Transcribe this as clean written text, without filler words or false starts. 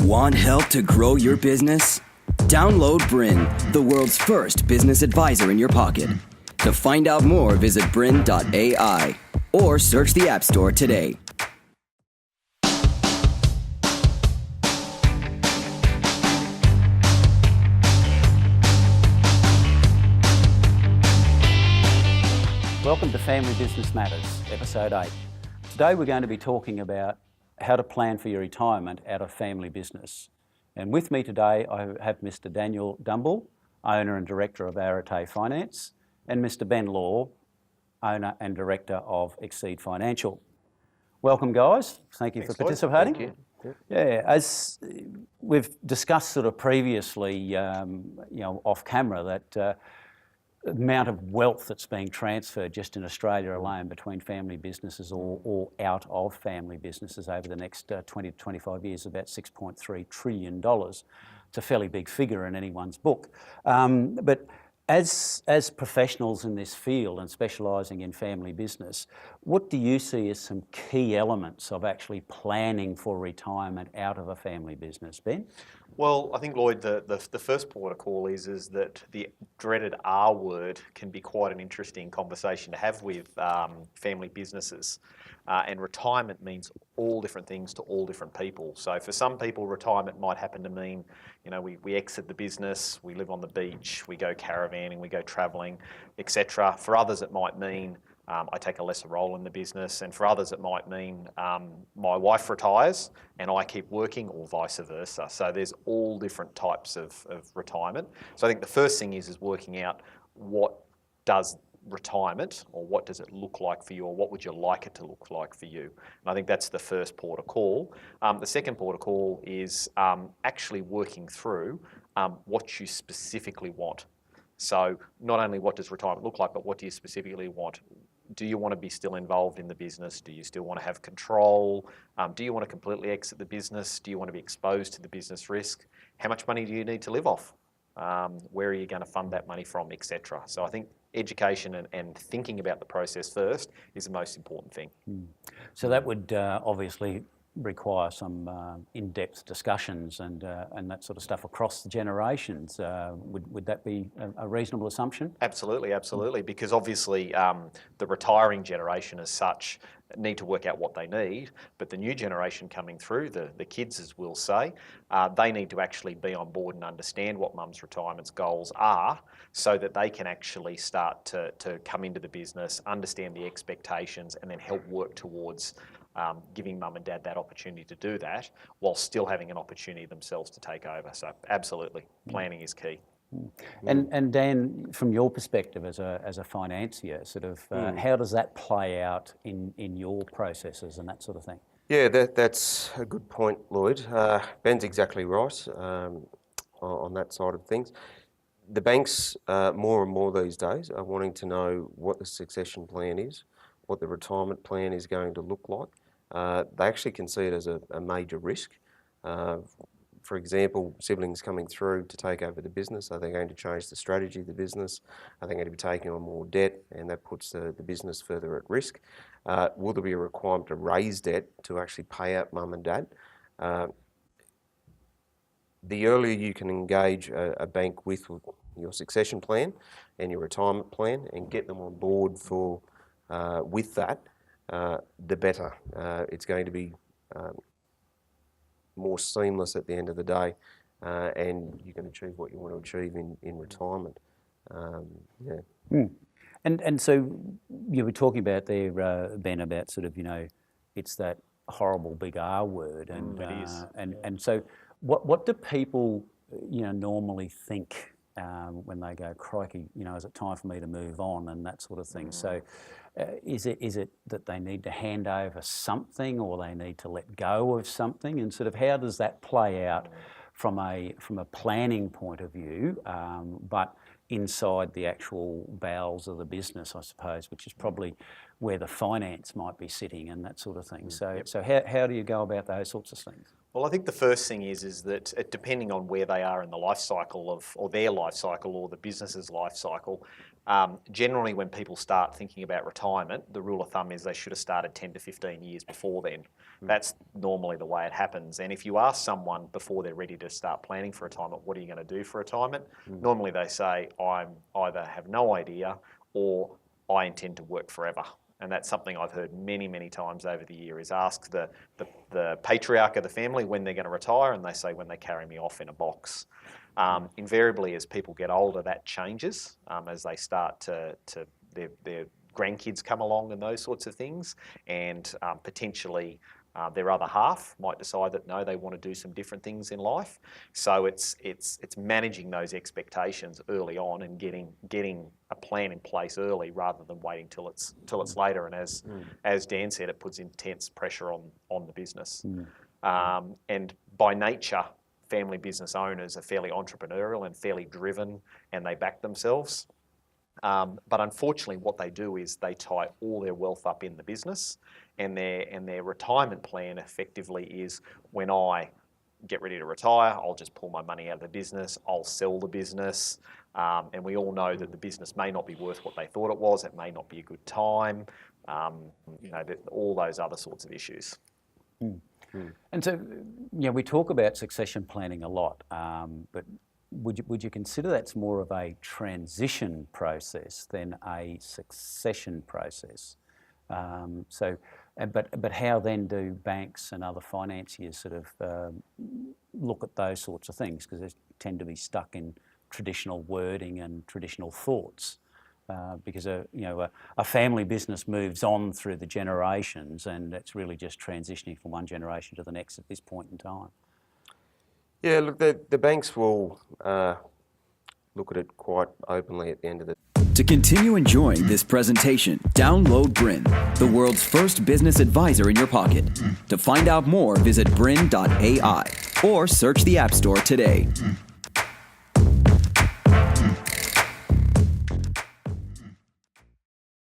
Want help to grow your business? Download Bryn, the world's first business advisor in your pocket. To find out more, visit bryn.ai or search the App Store today. Welcome to Family Business Matters, Episode 8. Today we're going to be talking about how to plan for your retirement out of family business. And with me today I have Mr. Daniel Dumble, owner and director of Arete Finance, and Mr. Ben Law, owner and director of Exceed Financial. Welcome guys, thank you for participating. Thank you. Yeah, as we've discussed sort of previously, off camera, that amount of wealth that's being transferred just in Australia alone between family businesses or out of family businesses over the next 20 to 25 years, about $6.3 trillion. It's a fairly big figure in anyone's book. But as professionals in this field and specialising in family business, what do you see as some key elements of actually planning for retirement out of a family business, Ben? Well, I think, Lloyd, the first port of call is that the dreaded R word can be quite an interesting conversation to have with family businesses. And retirement means all different things to all different people. So for some people, retirement might happen to mean, we exit the business, we live on the beach, we go caravanning, we go travelling, etc. For others, it might mean I take a lesser role in the business, and for others it might mean my wife retires and I keep working, or vice versa. So there's all different types of retirement. So I think the first thing is working out what does retirement, or what does it look like for you, or what would you like it to look like for you? And I think that's the first port of call. The second port of call is actually working through what you specifically want. So not only what does retirement look like, but what do you specifically want? Do you want to be still involved in the business? Do you still want to have control? Do you want to completely exit the business? Do you want to be exposed to the business risk? How much money do you need to live off? Where are you going to fund that money from, etc. So I think education and thinking about the process first is the most important thing. So that would obviously require some in-depth discussions and that sort of stuff across the generations. Would that be a reasonable assumption? Absolutely, because obviously the retiring generation as such need to work out what they need, but the new generation coming through, the kids as we'll say, they need to actually be on board and understand what mum's retirement's goals are, so that they can actually start to come into the business, understand the expectations, and then help work towards giving mum and dad that opportunity to do that, while still having an opportunity themselves to take over. So absolutely, planning is key. And Dan, from your perspective as a financier, sort of how does that play out in your processes and that sort of thing? Yeah, that's a good point, Lloyd. Ben's exactly right on that side of things. The banks, more and more these days, are wanting to know what the succession plan is, what the retirement plan is going to look like. They actually can see it as a major risk. For example, siblings coming through to take over the business, are they going to change the strategy of the business? Are they going to be taking on more debt, and that puts the business further at risk? Will there be a requirement to raise debt to actually pay out mum and dad? The earlier you can engage a bank with your succession plan and your retirement plan and get them on board for with that, the better. It's going to be more seamless at the end of the day, and you can achieve what you want to achieve in retirement. And so you were talking about there, Ben, about sort of, it's that horrible big R word, and It is. And so what do people normally think when they go, crikey, is it time for me to move on, and that sort of thing? So is it that they need to hand over something, or they need to let go of something, and sort of how does that play out from a planning point of view, but inside the actual bowels of the business, I suppose, which is probably where the finance might be sitting and that sort of thing. So how do you go about those sorts of things? Well, I think the first thing is that depending on where they are in the life cycle or their life cycle or the business's life cycle, generally when people start thinking about retirement, the rule of thumb is they should have started 10 to 15 years before then. That's normally the way it happens. And if you ask someone before they're ready to start planning for retirement, what are you going to do for retirement? Normally they say, I either have no idea or I intend to work forever. And that's something I've heard many, many times over the year, is ask the patriarch of the family when they're going to retire, and they say when they carry me off in a box. Invariably, as people get older, that changes as they start to their grandkids come along and those sorts of things, and potentially their other half might decide that no, they want to do some different things in life. So it's managing those expectations early on and getting a plan in place early rather than waiting till it's later. And as Dan said, it puts intense pressure on the business. And by nature, family business owners are fairly entrepreneurial and fairly driven, and they back themselves. But unfortunately, what they do is they tie all their wealth up in the business, and their retirement plan effectively is, when I get ready to retire, I'll just pull my money out of the business, I'll sell the business, and we all know that the business may not be worth what they thought it was, it may not be a good time, all those other sorts of issues. And so, we talk about succession planning a lot, but would you consider that's more of a transition process than a succession process? But how then do banks and other financiers sort of look at those sorts of things? Because they tend to be stuck in traditional wording and traditional thoughts. Because a family business moves on through the generations, and it's really just transitioning from one generation to the next at this point in time. Yeah, look, the banks will look at it quite openly at the end of the. To continue enjoying this presentation, download Bryn, the world's first business advisor in your pocket. To find out more, visit bryn.ai or search the App Store today.